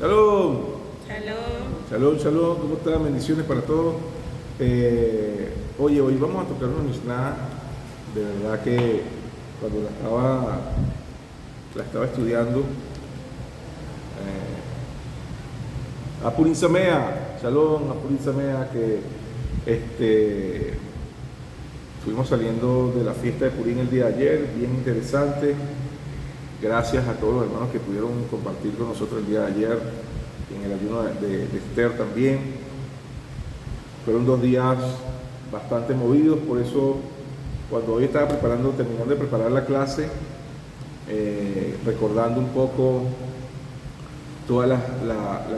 Shalom, Shalom. shalom, shalom, ¿cómo están? Bendiciones para todos. Oye, hoy vamos a tocar una Mishnah, de verdad que cuando la estaba estudiando, Apurin Samea, shalom, Apurin Samea, que estuvimos saliendo de la fiesta de Purín el día de ayer, bien interesante. Gracias a todos los hermanos que pudieron compartir con nosotros el día de ayer, en el ayuno de Esther también. Fueron 2 días bastante movidos, por eso cuando hoy estaba terminando de preparar la clase, recordando un poco toda la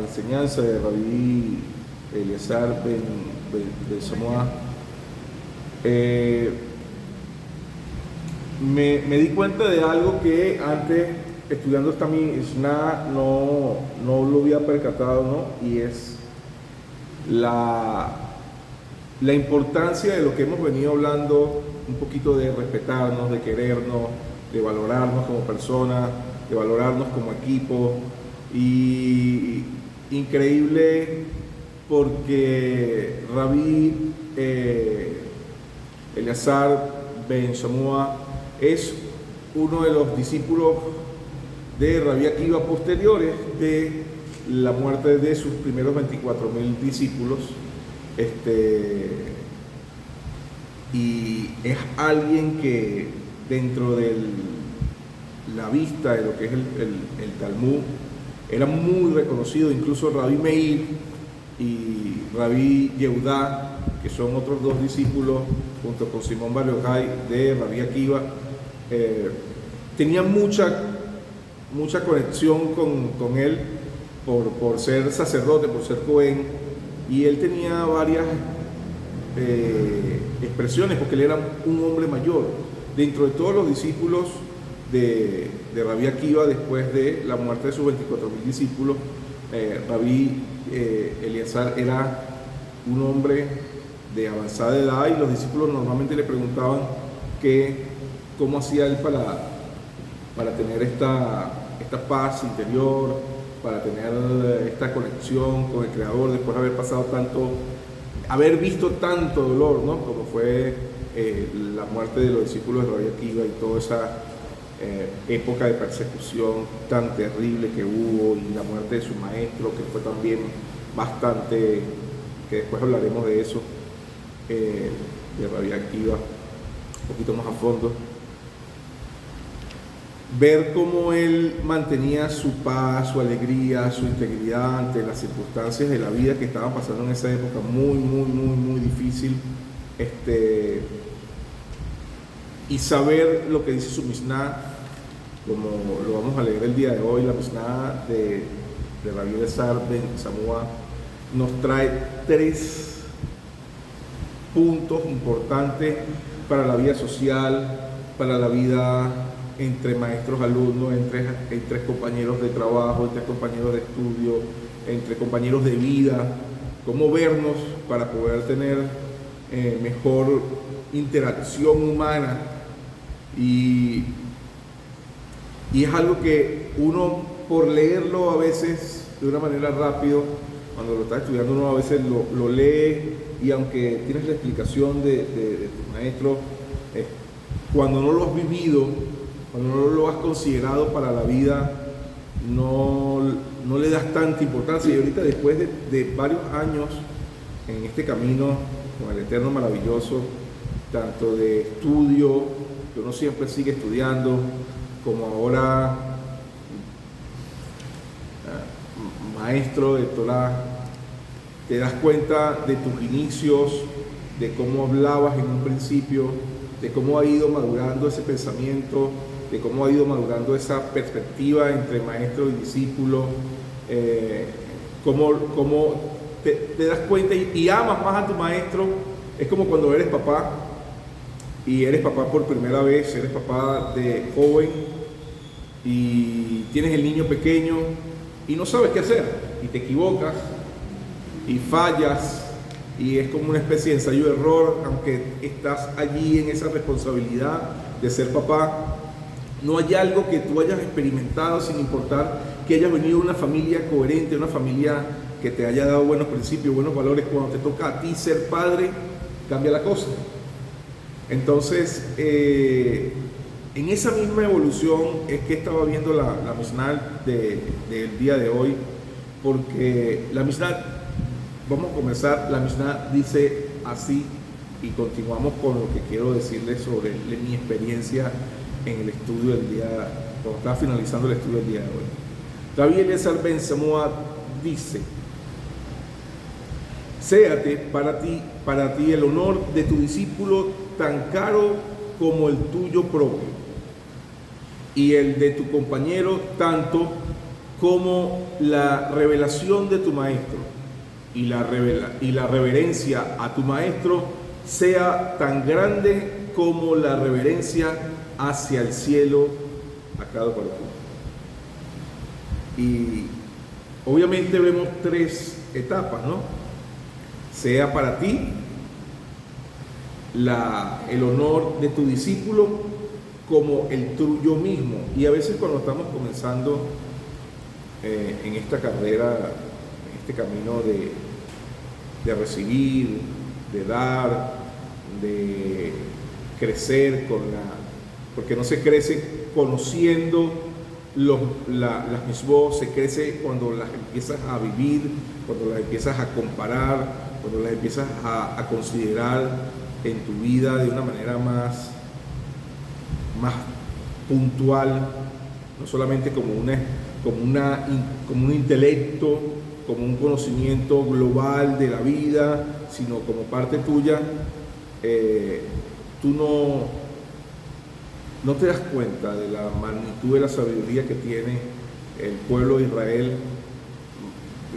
enseñanza de Rabí Eliezer ben Samuah, me di cuenta de algo que antes, estudiando esta Mishnah, no lo había percatado, ¿no? Y es la importancia de lo que hemos venido hablando, un poquito de respetarnos, de querernos, de valorarnos como personas, de valorarnos como equipo. Y increíble porque Rabí Eliezer ben Samuah es uno de los discípulos de Rabí Akiva posteriores de la muerte de sus primeros 24.000 discípulos. Y es alguien que dentro de la vista de lo que es el Talmud era muy reconocido. Incluso Rabí Meir y Rabí Yehudá, que son otros 2 discípulos junto con Simón Bar Yochai de Rabí Akiva, tenían mucha conexión con él por ser sacerdote, por ser Cohen, y él tenía varias expresiones porque él era un hombre mayor. Dentro de todos los discípulos de Rabí Akiva, después de la muerte de sus 24.000 discípulos, Rabí Eliezer era un hombre de avanzada edad, y los discípulos normalmente le preguntaban cómo hacía él para tener esta paz interior, para tener esta conexión con el Creador después de haber visto tanto dolor, ¿no? Como fue la muerte de los discípulos de Rabí Akiva y toda esa época de persecución tan terrible que hubo, y la muerte de su maestro, que fue también bastante, que después hablaremos de eso, de Rabí Akiva un poquito más a fondo. Ver cómo él mantenía su paz, su alegría, su integridad ante las circunstancias de la vida que estaban pasando en esa época muy difícil, y saber lo que dice su Mishnah, como lo vamos a leer el día de hoy. La Mishnah de Rabí Eliezer ben Samuah nos trae 3 puntos importantes para la vida social, para la vida entre maestros, alumnos, entre compañeros de trabajo, entre compañeros de estudio, entre compañeros de vida, cómo vernos para poder tener mejor interacción humana. Y es algo que uno, por leerlo a veces de una manera rápido, cuando lo está estudiando, uno a veces lo lee, y aunque tienes la explicación de tu maestro, cuando no lo has vivido, cuando no lo has considerado para la vida, no le das tanta importancia. Y ahorita, después de varios años en este camino con el Eterno maravilloso, tanto de estudio, que uno siempre sigue estudiando, como ahora maestro de Torah, te das cuenta de tus inicios, de cómo hablabas en un principio, de cómo ha ido madurando ese pensamiento, de cómo ha ido madurando esa perspectiva entre maestro y discípulo, cómo te das cuenta y amas más a tu maestro. Es como cuando eres papá, y eres papá por primera vez, eres papá de joven, y tienes el niño pequeño, y no sabes qué hacer, y te equivocas, y fallas, y es como una especie de ensayo de error. Aunque estás allí en esa responsabilidad de ser papá, no hay algo que tú hayas experimentado, sin importar que hayas venido de una familia coherente, una familia que te haya dado buenos principios, buenos valores. Cuando te toca a ti ser padre, cambia la cosa. Entonces, en esa misma evolución es que estaba viendo la Mishnah del día de hoy, porque la Mishnah, vamos a comenzar, la Mishnah dice así, y continuamos con lo que quiero decirles sobre mi experiencia en el estudio del día, cuando estaba finalizando el estudio del día de hoy. Rabbi Eliezer ben Samuad dice: séate para ti el honor de tu discípulo tan caro como el tuyo propio, y el de tu compañero tanto como la revelación de tu maestro, y la reverencia a tu maestro sea tan grande como la reverencia hacia el cielo a cada cual. Y obviamente vemos tres etapas, ¿no? Sea para ti el honor de tu discípulo como el tuyo mismo. Y a veces cuando estamos comenzando en esta carrera, en este camino de recibir, de dar, de crecer porque no se crece conociendo las misbot, se crece cuando las empiezas a vivir, cuando las empiezas a comparar, cuando las empiezas a considerar en tu vida de una manera más puntual, no solamente como un intelecto, como un conocimiento global de la vida, sino como parte tuya. Tú no te das cuenta de la magnitud de la sabiduría que tiene el pueblo de Israel.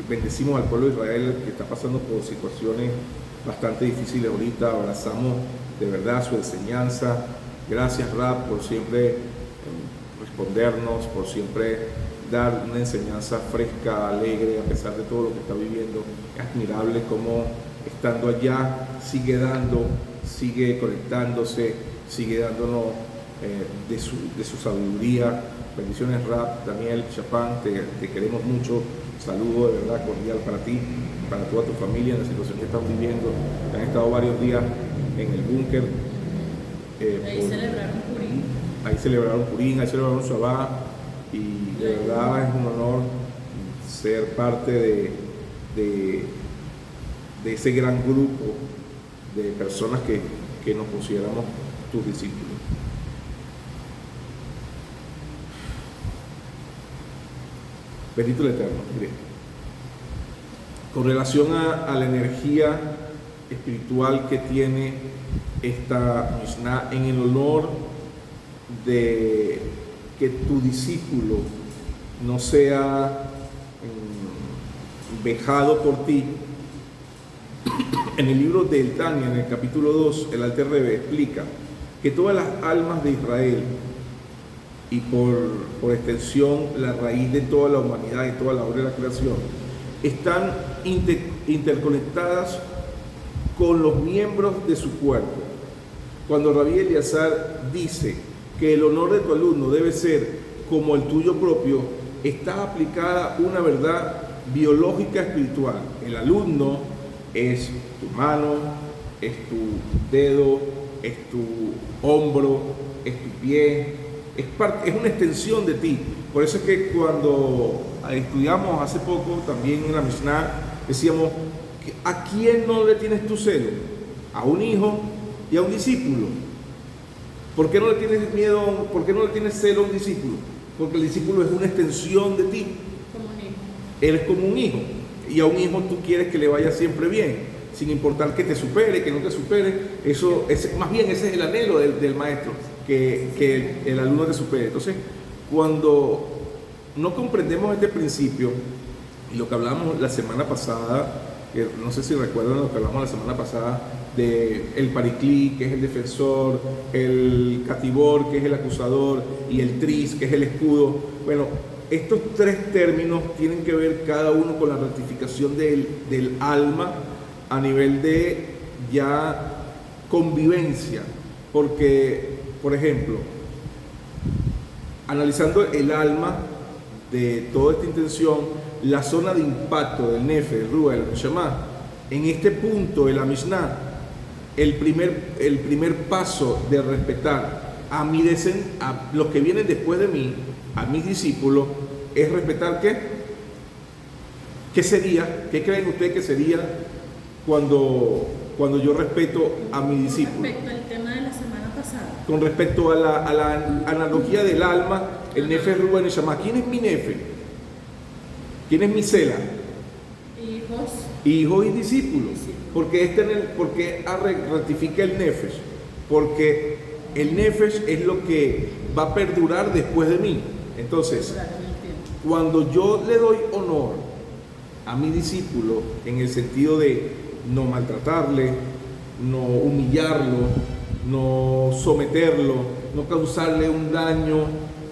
Bendecimos al pueblo de Israel que está pasando por situaciones bastante difíciles ahorita. Abrazamos de verdad su enseñanza. Gracias, Rab, por siempre respondernos, por siempre dar una enseñanza fresca, alegre, a pesar de todo lo que está viviendo. Es admirable cómo estando allá sigue dando, sigue conectándose, sigue dándonos de su sabiduría. Bendiciones, Rab, Daniel, Chapán, te queremos mucho. Saludo de verdad cordial para ti, para toda tu familia en la situación que están viviendo. Han estado varios días en el búnker. Ahí celebraron Purim, ahí celebraron Shabbat, y de verdad es un honor ser parte de ese gran grupo de personas que nos consideramos tus discípulos. Bendito el Eterno. Mire, con relación a la energía espiritual que tiene esta Mishnah en el honor de que tu discípulo no sea vejado por ti. En el libro del Tania, en el capítulo 2, el Alter Rebbe explica que todas las almas de Israel, y por extensión la raíz de toda la humanidad y toda la obra de la creación, están interconectadas con los miembros de su cuerpo. Cuando Rabbi Eliezer dice que el honor de tu alumno debe ser como el tuyo propio, está aplicada una verdad biológica espiritual. El alumno es tu mano, es tu dedo, es tu hombro, es tu pie, es una extensión de ti. Por eso es que cuando estudiamos hace poco también en la Mishnah, decíamos: ¿a quién no le tienes tu celo? A un hijo y a un discípulo. ¿Por qué no le tienes miedo? ¿Por qué no le tienes celo a un discípulo? Porque el discípulo es una extensión de ti. Como un hijo. Él es como un hijo, y a un hijo tú quieres que le vaya siempre bien, sin importar que te supere, que no te supere. Más bien ese es el anhelo del maestro, que el alumno te supere. Entonces, cuando no comprendemos este principio, y lo que hablamos la semana pasada, no sé si recuerdan lo que hablamos la semana pasada, de el pariclí, que es el defensor, el catibor, que es el acusador, y el tris, que es el escudo. Bueno, estos tres términos tienen que ver cada uno con la rectificación del alma a nivel de ya convivencia. Porque, por ejemplo, analizando el alma, de toda esta intención, la zona de impacto del Nefe, el Ruach, el Neshama. En este punto de la Mishnah, el primer paso de respetar a los que vienen después de mí, a mis discípulos, es respetar ¿qué? ¿Qué sería? ¿Qué creen ustedes que sería cuando yo respeto a mi discípulo? Respecto al tema de la semana pasada. Con respecto a la analogía del alma, el Nefe, el Ruach, el Neshama. ¿Quién es mi Nefe? ¿Quién es mi Sela? Hijos y discípulos. Porque ratifica el Nefesh. Porque el Nefesh es lo que va a perdurar después de mí. Entonces, cuando yo le doy honor a mi discípulo, en el sentido de no maltratarle, no humillarlo, no someterlo, no causarle un daño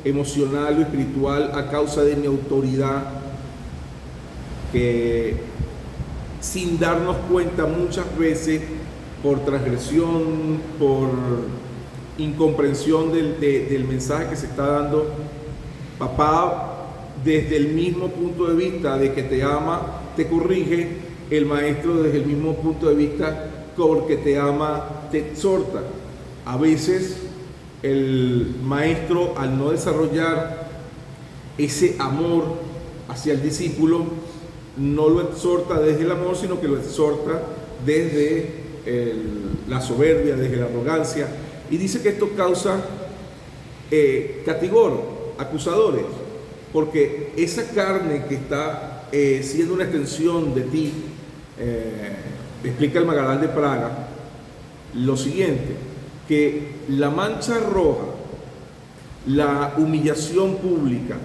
emocional o espiritual a causa de mi autoridad, que sin darnos cuenta muchas veces, por transgresión, por incomprensión del mensaje que se está dando, papá, desde el mismo punto de vista de que te ama, te corrige, el maestro desde el mismo punto de vista porque te ama, te exhorta. A veces el maestro, al no desarrollar ese amor hacia el discípulo, no lo exhorta desde el amor, sino que lo exhorta desde la soberbia, desde la arrogancia, y dice que esto causa catigor, acusadores, porque esa carne que está siendo una extensión de ti, explica el Magalán de Praga lo siguiente, que la mancha roja, la humillación pública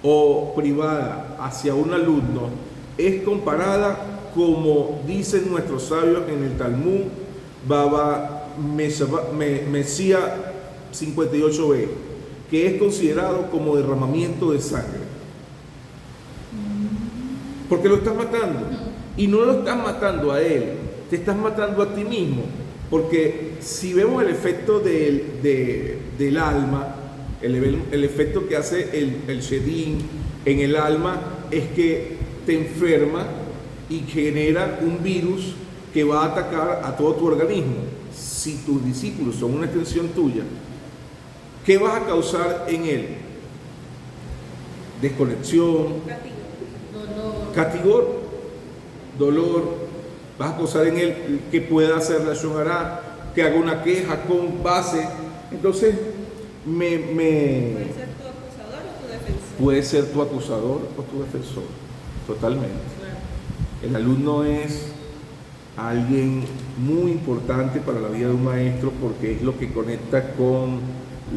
o privada hacia un alumno, es comparada, como dicen nuestros sabios en el Talmud, Baba Mesía 58b, que es considerado como derramamiento de sangre. Porque lo estás matando. Y no lo estás matando a él, te estás matando a ti mismo. Porque si vemos el efecto del alma, el efecto que hace el Shedin en el alma es que te enferma y genera un virus que va a atacar a todo tu organismo. Si tus discípulos son una extensión tuya, ¿qué vas a causar en él? Desconexión, catigor, dolor. Vas a causar en él que pueda hacer la shonará, que haga una queja con base. Entonces, ¿Puede ser tu acusador o tu defensor? Puede ser tu acusador o tu defensor, totalmente. Claro. El alumno es alguien muy importante para la vida de un maestro porque es lo que conecta con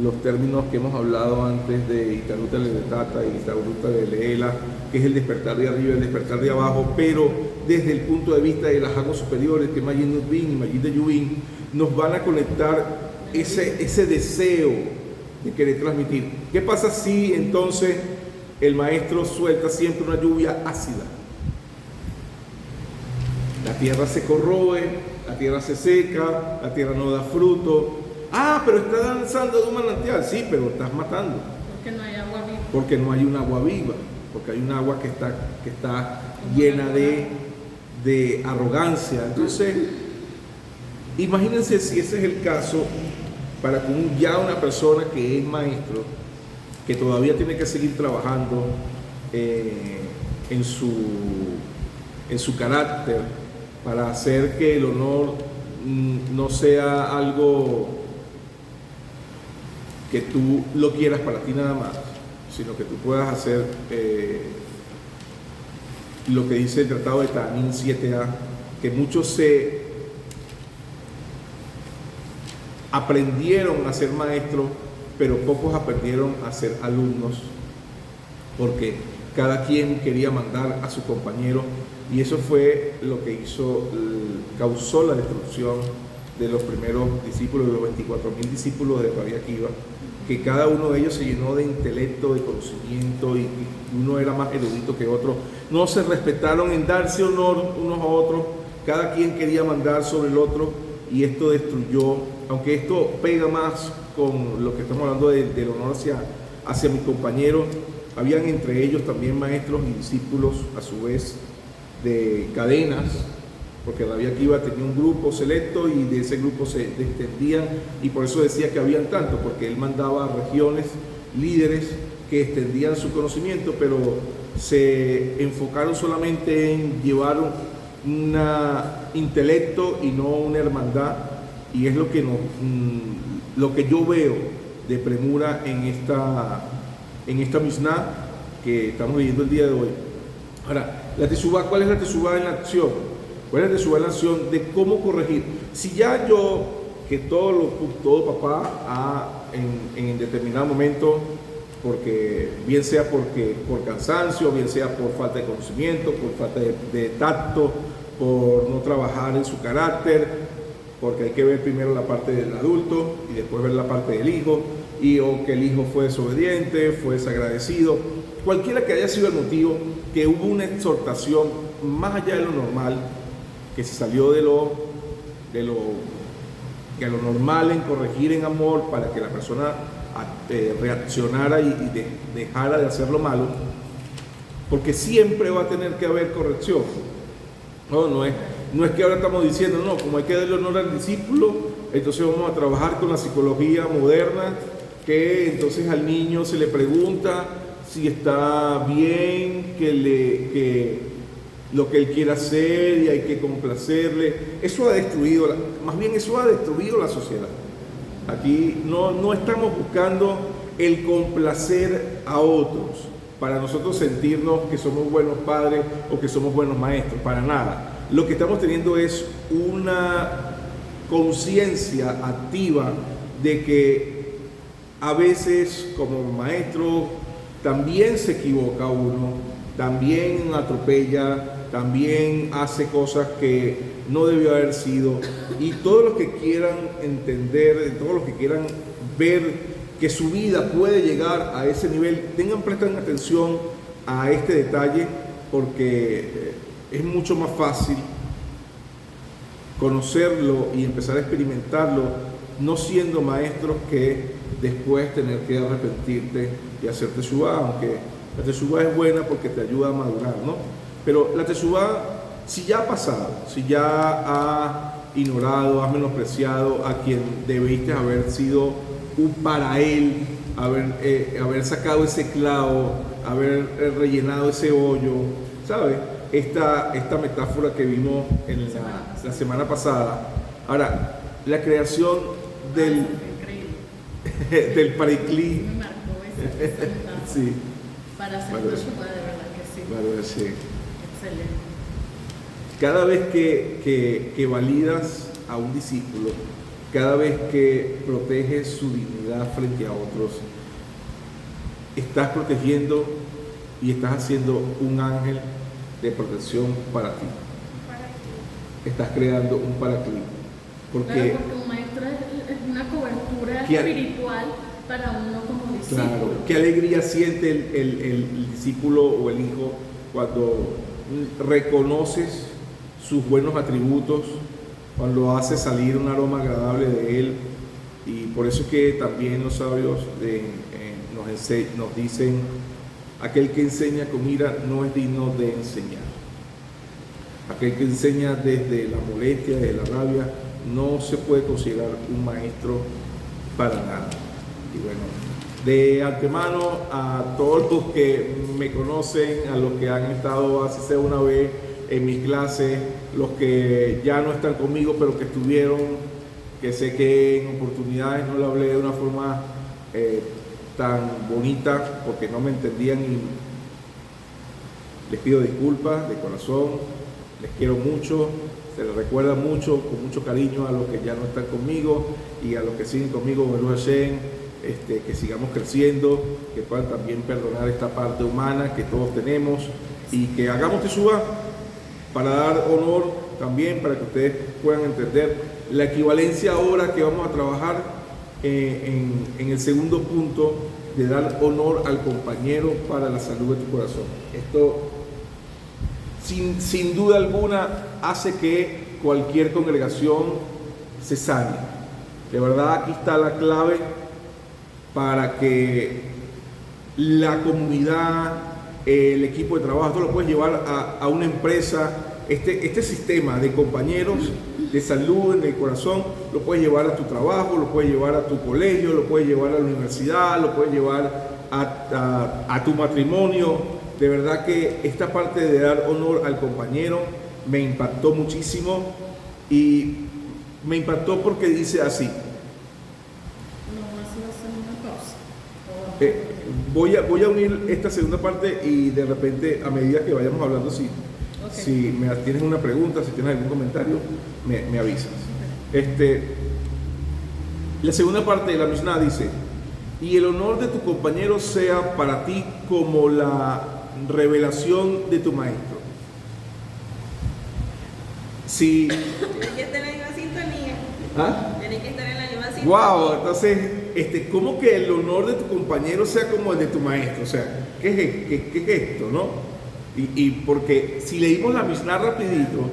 los términos que hemos hablado antes de Itaruta Levetata y Itaruta de Leela, que es el despertar de arriba y el despertar de abajo, pero desde el punto de vista de las aguas superiores, que Magid Nutbin y Magid de Yubin, nos van a conectar ese deseo de querer transmitir. ¿Qué pasa si entonces el maestro suelta siempre una lluvia ácida? La tierra se corroe, la tierra se seca, la tierra no da fruto. Ah, pero está danzando de un manantial. Sí, pero estás matando. Porque no hay agua viva. Porque no hay un agua viva, porque hay un agua que está llena de arrogancia. Entonces, imagínense si ese es el caso para ya una persona que es maestro, que todavía tiene que seguir trabajando en su carácter, para hacer que el honor no sea algo que tú lo quieras para ti nada más, sino que tú puedas hacer lo que dice el Tratado de Ta'anín 7a, que muchos se aprendieron a ser maestros, pero pocos aprendieron a ser alumnos, porque cada quien quería mandar a su compañero, y eso fue lo que causó la destrucción de los primeros discípulos, de los 24.000 discípulos de Rabbi Akiva, que cada uno de ellos se llenó de intelecto, de conocimiento, y uno era más erudito que otro. No se respetaron en darse honor unos a otros, cada quien quería mandar sobre el otro, y esto destruyó, aunque esto pega más con lo que estamos hablando del honor hacia mi compañero, Habían entre ellos también maestros y discípulos, a su vez, de cadenas, porque la Vía Kiva tenía un grupo selecto y de ese grupo se extendían, y por eso decía que habían tanto, porque él mandaba a regiones, líderes que extendían su conocimiento, pero se enfocaron solamente en llevar un intelecto y no una hermandad, y es lo que yo veo de premura en esta Misná que estamos leyendo el día de hoy. Ahora, la Teshuvá, ¿cuál es la Teshuvá en la acción? ¿Cuál es la Teshuvá en la acción de cómo corregir? Si ya que todo papá en determinado momento, porque bien sea por cansancio, bien sea por falta de conocimiento, por falta de tacto, por no trabajar en su carácter, porque hay que ver primero la parte del adulto y después ver la parte del hijo, o que el hijo fue desobediente, fue desagradecido, cualquiera que haya sido el motivo, que hubo una exhortación más allá de lo normal, que se salió de lo normal en corregir en amor para que la persona reaccionara y dejara de hacer lo malo, porque siempre va a tener que haber corrección. No es que ahora estamos diciendo, no, como hay que darle honor al discípulo, entonces vamos a trabajar con la psicología moderna, que entonces al niño se le pregunta si está bien, que lo que él quiera hacer y hay que complacerle. Eso ha destruido, eso ha destruido la sociedad. Aquí no estamos buscando el complacer a otros para nosotros sentirnos que somos buenos padres o que somos buenos maestros, para nada. Lo que estamos teniendo es una conciencia activa de que a veces como maestro también se equivoca uno, también atropella, también hace cosas que no debió haber sido, y todos los que quieran entender, todos los que quieran ver que su vida puede llegar a ese nivel, presten atención a este detalle, porque es mucho más fácil conocerlo y empezar a experimentarlo no siendo maestros que después tener que arrepentirte y hacer teshuvá, aunque la teshuvá es buena porque te ayuda a madurar, ¿no? Pero la teshuvá, si ya ha pasado, si ya ha ignorado, has menospreciado a quien debiste haber sido para él, haber sacado ese clavo, haber rellenado ese hoyo, ¿sabes? Esta metáfora que vimos en la semana pasada. Ahora, la creación del Paraclí. Me marcó esa Sí. Para hacer teshuvá, de verdad que sí. Claro, sí. Excelente. Cada vez que validas a un discípulo, cada vez que proteges su dignidad frente a otros, estás protegiendo y estás haciendo un ángel de protección para ti. Estás creando un Paraclí. Porque un maestro es una cobertura espiritual para uno como discípulo. Claro, qué alegría siente el discípulo o el hijo cuando reconoces sus buenos atributos, cuando hace salir un aroma agradable de él. Y por eso es que también los sabios nos dicen: aquel que enseña con ira no es digno de enseñar. Aquel que enseña desde la molestia, desde la rabia, no se puede considerar un maestro para nada. Y bueno, de antemano a todos los que me conocen, a los que han estado así sea una vez en mis clases, los que ya no están conmigo pero que estuvieron, que sé que en oportunidades no lo hablé de una forma tan bonita porque no me entendían, y les pido disculpas de corazón. Les quiero mucho, se les recuerda mucho, con mucho cariño a los que ya no están conmigo y a los que siguen conmigo, que sigamos creciendo, que puedan también perdonar esta parte humana que todos tenemos, y que hagamos teshuvá para dar honor también, para que ustedes puedan entender la equivalencia ahora que vamos a trabajar en el segundo punto de dar honor al compañero para la salud de tu corazón. Esto sin duda alguna hace que cualquier congregación se sane. De verdad, aquí está la clave para que la comunidad, el equipo de trabajo, tú lo puedes llevar a una empresa. Este sistema de compañeros de salud en el corazón lo puedes llevar a tu trabajo, lo puedes llevar a tu colegio, lo puedes llevar a la universidad, lo puedes llevar a tu matrimonio. De verdad que esta parte de dar honor al compañero me impactó muchísimo, y me impactó porque dice así. Voy a unir esta segunda parte, y de repente, a medida que vayamos hablando, si tienes una pregunta, si tienes algún comentario, me avisas. La segunda parte de la Mishnah dice: y el honor de tu compañero sea para ti como la revelación de tu maestro. Si Tienes que estar en la misma sintonía. ¿Ah? Tienes que estar en la misma sintonía. Wow, entonces, ¿cómo que el honor de tu compañero sea como el de tu maestro? O sea, ¿qué es esto, no? Y porque si leímos la Mishnah rapidito,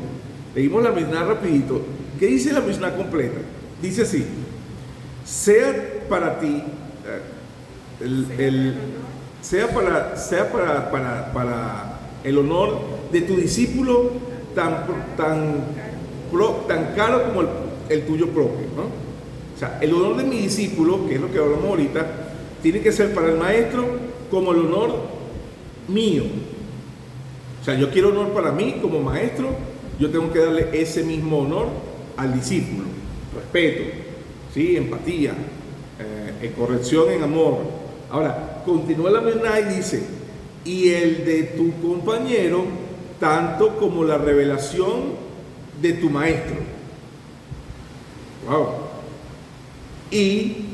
¿qué dice la Mishnah completa? Dice así: sea para ti, sea para el honor de tu discípulo tan caro como el tuyo propio, ¿no? O sea, el honor de mi discípulo, que es lo que hablamos ahorita, tiene que ser para el maestro como el honor mío. O sea, yo quiero honor para mí como maestro, yo tengo que darle ese mismo honor al discípulo. Respeto, ¿sí? Empatía, corrección en amor. Ahora, continúa la Mishnah y dice: y el de tu compañero, tanto como la revelación de tu maestro. Wow. Y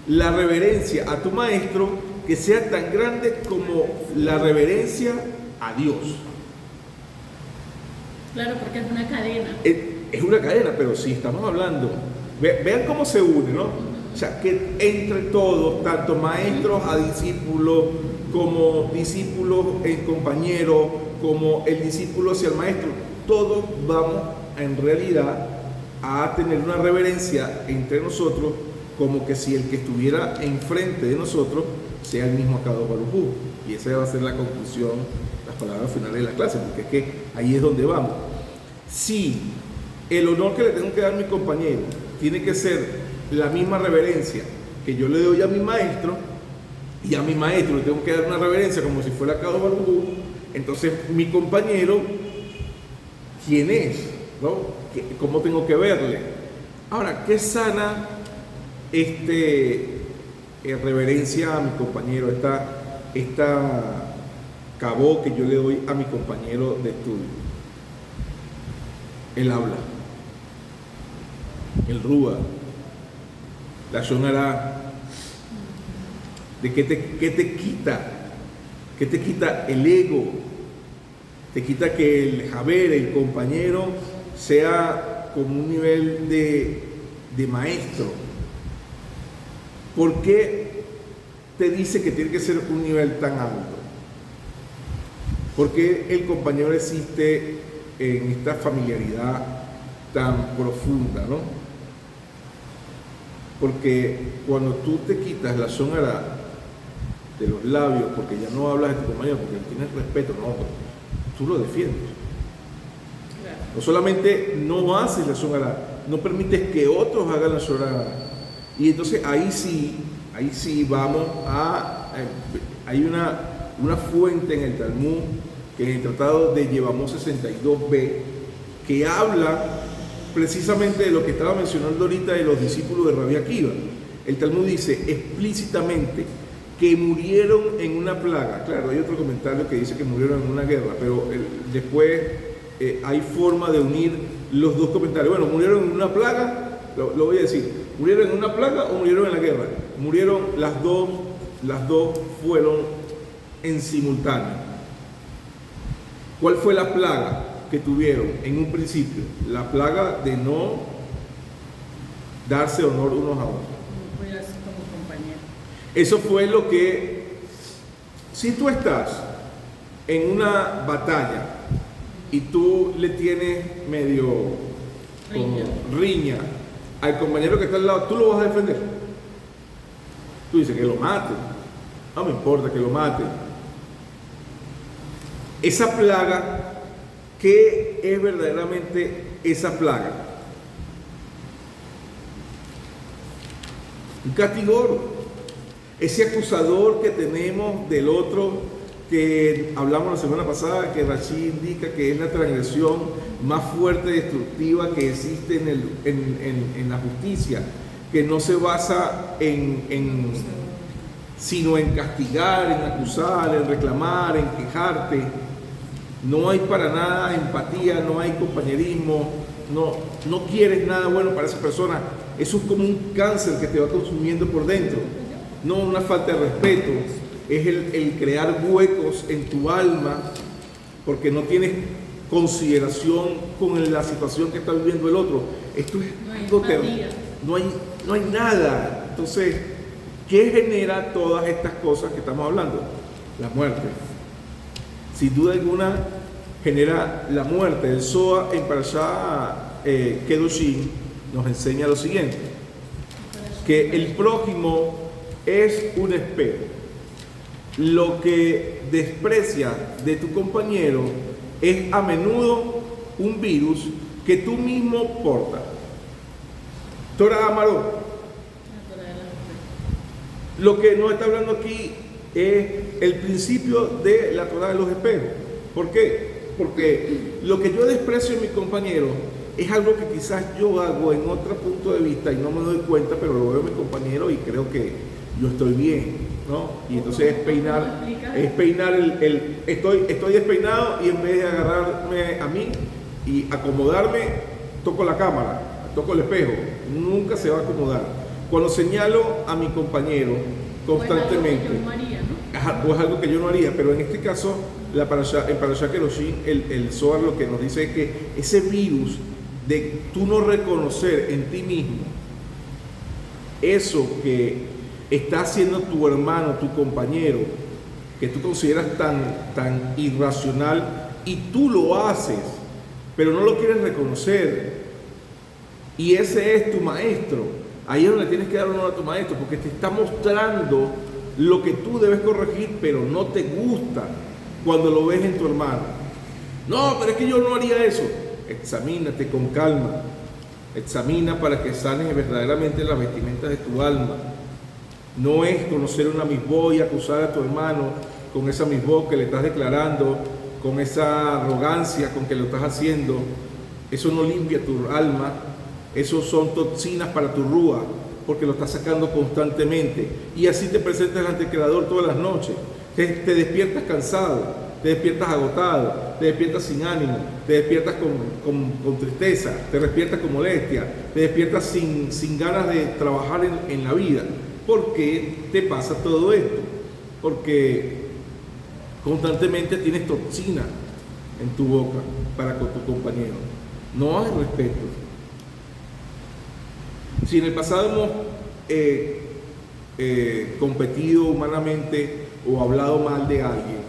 la reverencia a tu maestro que sea tan grande como la reverencia a Dios. Claro, porque es una cadena. Es una cadena, pero si estamos hablando, vean cómo se une, ¿no? O sea, que entre todos, tanto maestros a discípulos, como discípulos en compañero, como el discípulo hacia el maestro, todos vamos en realidad a tener una reverencia entre nosotros, como que si el que estuviera enfrente de nosotros sea el mismo Akadosh Baruj Hu. Y esa va a ser la conclusión, las palabras finales de la clase, porque es que ahí es donde vamos. Si el honor que le tengo que dar a mi compañero tiene que ser la misma reverencia que yo le doy a mi maestro, y a mi maestro le tengo que dar una reverencia como si fuera Akadosh Baruj Hu, entonces mi compañero, ¿quién es? ¿No? ¿Cómo tengo que verle? Ahora, ¿qué sana reverencia a mi compañero, esta cabó que yo le doy a mi compañero de estudio? El habla, el rúa, la shonara. ¿De qué te quita? ¿Qué te quita el ego? Te quita que el jaber, el compañero, sea como un nivel de maestro. ¿Por qué te dice que tiene que ser un nivel tan alto? Porque el compañero existe en esta familiaridad tan profunda, ¿no? Porque cuando tú te quitas la sonara de los labios, porque ya no hablas de tu compañero, porque tienes respeto, no, tú lo defiendes. Claro. No solamente no haces la sonara, no permites que otros hagan la sonara. Y entonces ahí sí vamos a... hay una fuente en el Talmud, que en el tratado de Yevamot 62b, que habla precisamente de lo que estaba mencionando ahorita de los discípulos de Rabbi Akiva. El Talmud dice explícitamente que murieron en una plaga. Claro, hay otro comentario que dice que murieron en una guerra, pero después hay forma de unir los dos comentarios. Bueno, murieron en una plaga, lo voy a decir. ¿Murieron en una plaga o murieron en la guerra? Murieron las dos fueron en simultáneo. ¿Cuál fue la plaga que tuvieron en un principio? La plaga de no darse honor unos a otros. Voy a ser como compañero. Eso fue lo que, si tú estás en una batalla y tú le tienes medio riña al compañero que está al lado, tú lo vas a defender. Tú dices que lo mate. no me importa que lo mate. Esa plaga, ¿qué es verdaderamente esa plaga? Un castigor, ese acusador que tenemos del otro, que hablamos la semana pasada, que Rachid indica que es la transgresión más fuerte y destructiva que existe en la justicia, que no se basa sino en castigar, en acusar, en reclamar, en quejarte. No hay para nada empatía, no hay compañerismo, no quieres nada bueno para esa persona. Eso es como un cáncer que te va consumiendo por dentro. No una falta de respeto, es el crear huecos en tu alma porque no tienes consideración con la situación que está viviendo el otro. Esto es algo terrible. No hay nada. Entonces, ¿qué genera todas estas cosas que estamos hablando? La muerte. Sin duda alguna genera la muerte. El Zohar en Parashá Kedoshim nos enseña lo siguiente, que el prójimo es un espejo. Lo que desprecia de tu compañero es a menudo un virus que tú mismo portas. Torah Amaró. Lo que nos está hablando aquí es el principio de la Torah de los espejos. ¿Por qué? Porque lo que yo desprecio en mi compañero es algo que quizás yo hago en otro punto de vista y no me doy cuenta, pero lo veo en mi compañero y creo que yo estoy bien, ¿no? Y entonces es peinar estoy despeinado y en vez de agarrarme a mí y acomodarme, toco la cámara, toco el espejo, nunca se va a acomodar. Cuando señalo a mi compañero constantemente, pues algo que yo no haría, pero en este caso, en Parashá Kedoshim, el Zohar lo que nos dice es que ese virus de tú no reconocer en ti mismo eso que está haciendo tu hermano, tu compañero, que tú consideras tan irracional y tú lo haces, pero no lo quieres reconocer, y ese es tu maestro. Ahí es donde tienes que dar honor a tu maestro, porque te está mostrando lo que tú debes corregir, pero no te gusta cuando lo ves en tu hermano. No, pero es que yo no haría eso. Examínate con calma. Examina para que sanes verdaderamente las vestimentas de tu alma. No es conocer una misbó y acusar a tu hermano con esa misbó que le estás declarando, con esa arrogancia con que lo estás haciendo. Eso no limpia tu alma. Eso son toxinas para tu rúa, porque lo estás sacando constantemente. Y así te presentas ante el Creador todas las noches. Te despiertas cansado, te despiertas agotado, te despiertas sin ánimo, te despiertas con tristeza, te despiertas con molestia, te despiertas sin ganas de trabajar en la vida. ¿Por qué te pasa todo esto? Porque constantemente tienes toxina en tu boca para con tu compañero. No hay respeto. Si en el pasado hemos competido humanamente o hablado mal de alguien,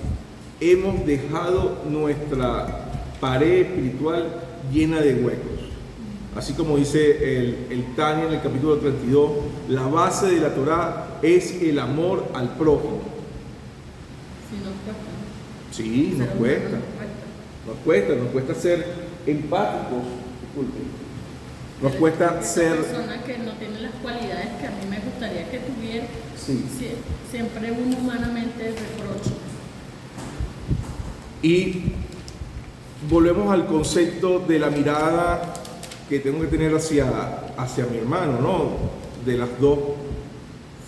hemos dejado nuestra pared espiritual llena de huecos. Así como dice el Tania en el capítulo 32, la base de la Torá es el amor al prójimo. Sí, nos cuesta. Nos cuesta ser empáticos. Disculpe. Nos cuesta ser... Una persona que no tiene las cualidades que a mí me gustaría que tuviera, sí. Siempre uno humanamente reprocha. Y volvemos al concepto de la mirada que tengo que tener hacia mi hermano, ¿no? De las dos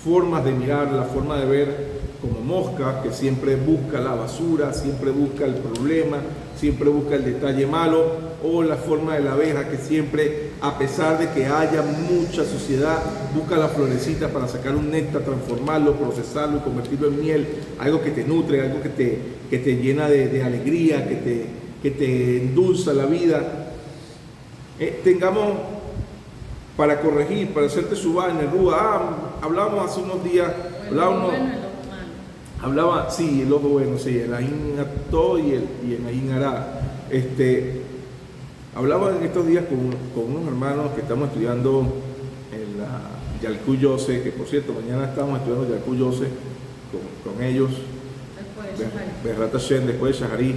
formas de mirar, la forma de ver como mosca, que siempre busca la basura, siempre busca el problema, siempre busca el detalle malo, o la forma de la abeja, que siempre, a pesar de que haya mucha suciedad, busca la florecita para sacar un néctar, transformarlo, procesarlo y convertirlo en miel, algo que te nutre, algo que te llena de alegría, que te endulza la vida. Tengamos para corregir, para hacerte su vaina, hablábamos hace unos días, sí, el ojo bueno, sí, el Ain Ató y el Ain Ará. Hablaba en estos días con unos hermanos que estamos estudiando en la Yalkut Yosef, que por cierto, mañana estamos estudiando Yalkut Yosef con ellos. Después de Shaharí. Be'ezrat Hashem, después de Shaharí.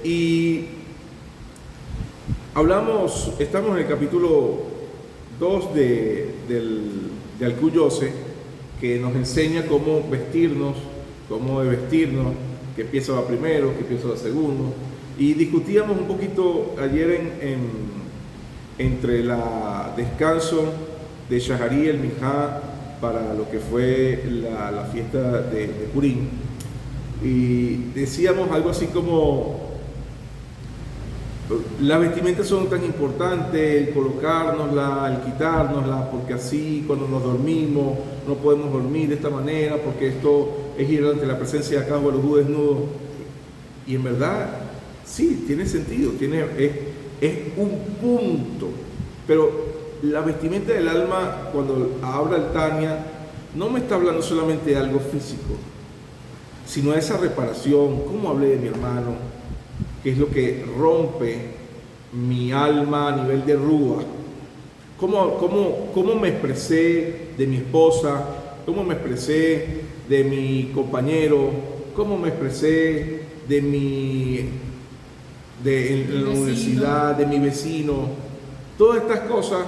Y estamos en el capítulo 2 de Al-Kuyose, que nos enseña cómo vestirnos, cómo de vestirnos, qué pieza va primero, qué pieza va segundo. Y discutíamos un poquito ayer entre la descanso de Shaharí, el Minjá, para lo que fue la fiesta de Purim. Y decíamos algo así como: las vestimentas son tan importantes, el colocárnosla, el quitárnosla, porque así cuando nos dormimos no podemos dormir de esta manera, porque esto es ir ante la presencia de acaso de los desnudos. Y en verdad, sí, tiene sentido, es un punto. Pero la vestimenta del alma, cuando habla el Tania, no me está hablando solamente de algo físico, sino de esa reparación. ¿Cómo hablé de mi hermano? ¿Qué es lo que rompe mi alma a nivel de rúa? ¿Cómo me expresé de mi esposa? ¿Cómo me expresé de mi compañero? ¿Cómo me expresé en la universidad, de mi vecino? Todas estas cosas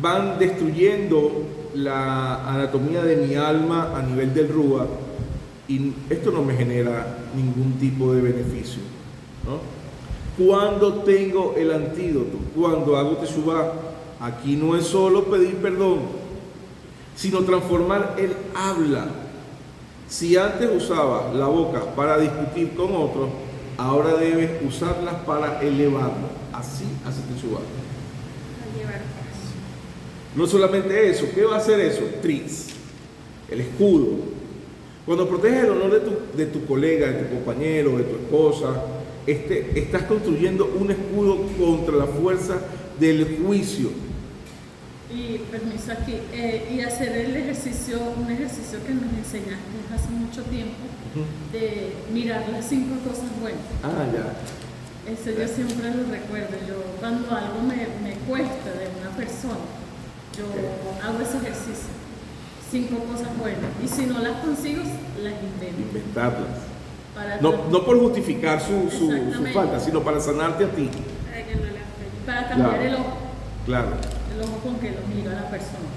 van destruyendo la anatomía de mi alma a nivel del rúa, y esto no me genera ningún tipo de beneficio, ¿no? Cuando tengo el antídoto, cuando hago teshuvá, aquí no es solo pedir perdón, sino transformar el habla. Si antes usaba la boca para discutir con otros, ahora debes usarlas para elevarlo. Así hace teshuvá. No solamente eso, ¿qué va a hacer eso? Tris, el escudo. Cuando proteges el honor de tu colega, de tu compañero, de tu esposa, estás construyendo un escudo contra la fuerza del juicio. Y permiso aquí, y hacer un ejercicio que nos enseñaste hace mucho tiempo, de mirar las 5 cosas buenas. Ah, ya. Eso yo siempre lo recuerdo. Yo cuando algo me cuesta de una persona, yo hago ese ejercicio. 5 cosas buenas. Y si no las consigo, las invento. Inventarlas. Para No por justificar su falta, sino para sanarte a ti. Para que no la afecte. para cambiar Claro. el ojo. Claro. El ojo con que lo mira la persona.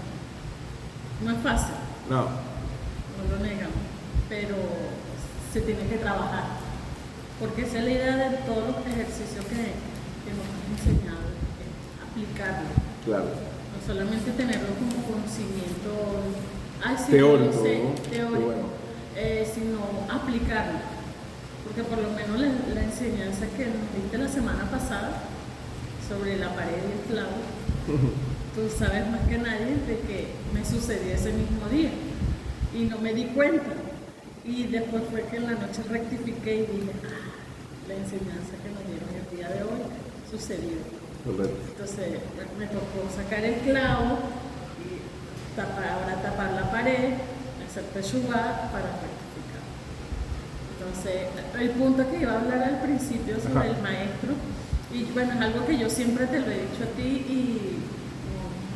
No es fácil, No. no lo negamos, pero se tiene que trabajar. Porque esa es la idea de todos los ejercicios que nos han enseñado, aplicarlo. Claro. No solamente tenerlo como conocimiento Teórico, no sé, ¿no? teórico, Bueno. sino aplicarlo. Porque por lo menos la enseñanza que nos diste la semana pasada sobre la pared y el clavo, tú sabes más que nadie de que me sucedió ese mismo día y no me di cuenta. Y después fue que en la noche rectifiqué y dije, la enseñanza que nos dieron el día de hoy sucedió. Correcto. Entonces me tocó sacar el clavo y tapar la pared, hacer teshuvá para rectificar. Entonces, el punto que iba a hablar al principio sobre el maestro, y bueno, es algo que yo siempre te lo he dicho a ti y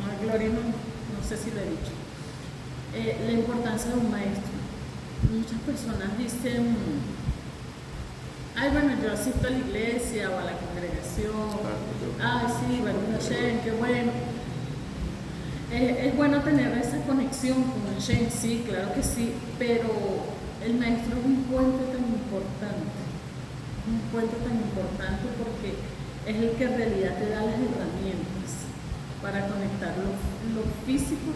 a Gloria no sé si lo he dicho, la importancia de un maestro. Muchas personas dicen, ay, bueno, yo asisto a la iglesia o a la congregación, ay, sí, Baruch Hashem, qué bueno. Es bueno tener esa conexión con Hashem, sí, claro que sí, pero el maestro es un puente tan importante porque es el que en realidad te da las herramientas para conectar lo físico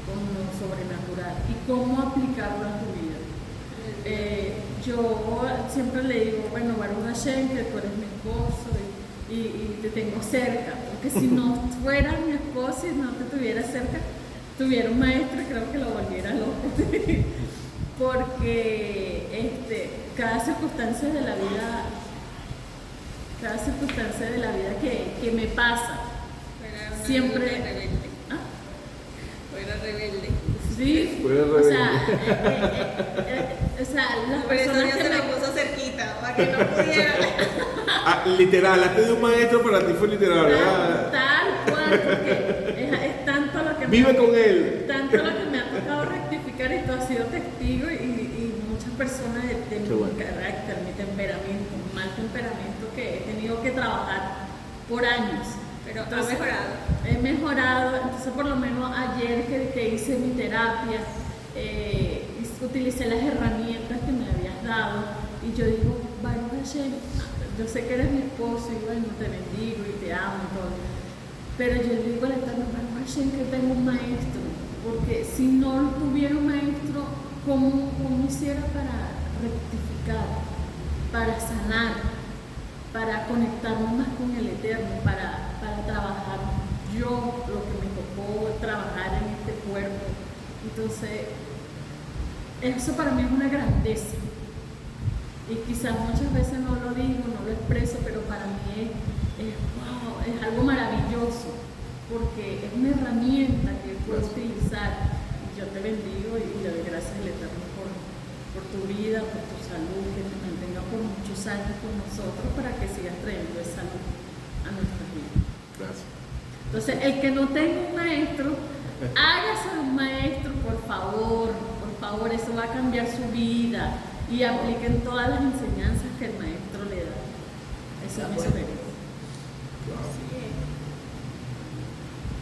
con lo sobrenatural y cómo aplicarlo a tu vida. Yo siempre le digo, bueno, Baruch Hashem, que tú eres mi esposo y te tengo cerca, porque si no fuera mi esposo y no te tuviera cerca, tuviera un maestro, creo que lo volviera loco. Porque cada circunstancia de la vida que me pasa, siempre... rebelde. ¿Ah? Fuera rebelde. Sí, Fuera o sea, las Por eso personas Dios que se me... la puso cerquita, para que no pudiera. Literal, has tenido un maestro, para ti fue literal, ¿verdad? Tal cual, porque es tanto lo que Vive con él. tanto lo que me ha tocado rectificar, y tú has sido bendigo y muchas personas de Qué mi bueno. carácter, mi temperamento, mi mal temperamento que he tenido que trabajar por años. Pero ha Entonces, mejorado. He mejorado, entonces por lo menos ayer que hice mi terapia, utilicé las herramientas que me habías dado y yo digo, Baruch Hashem, yo sé que eres mi esposo y bueno, te bendigo y te amo y todo, pero yo le digo al Eterno, Baruch Hashem, que tengo un maestro, porque si no tuviera un maestro, ¿cómo hiciera para rectificar, para sanar, para conectarme más con el Eterno, para trabajar yo lo que me tocó trabajar en este cuerpo? Entonces, eso para mí es una grandeza. Y quizás muchas veces no lo digo, no lo expreso, pero para mí wow, es algo maravilloso, porque es una herramienta que puedo utilizar. Y yo te bendigo y le doy gracias al Eterno por tu vida, por tu salud, que te mantenga por muchos años con nosotros para que sigas trayendo esa luz a nuestras vidas. Gracias. Entonces, el que no tenga un maestro, hágase un maestro, por favor, eso va a cambiar su vida y apliquen todas las enseñanzas que el maestro le da. Eso es mi sugerencia.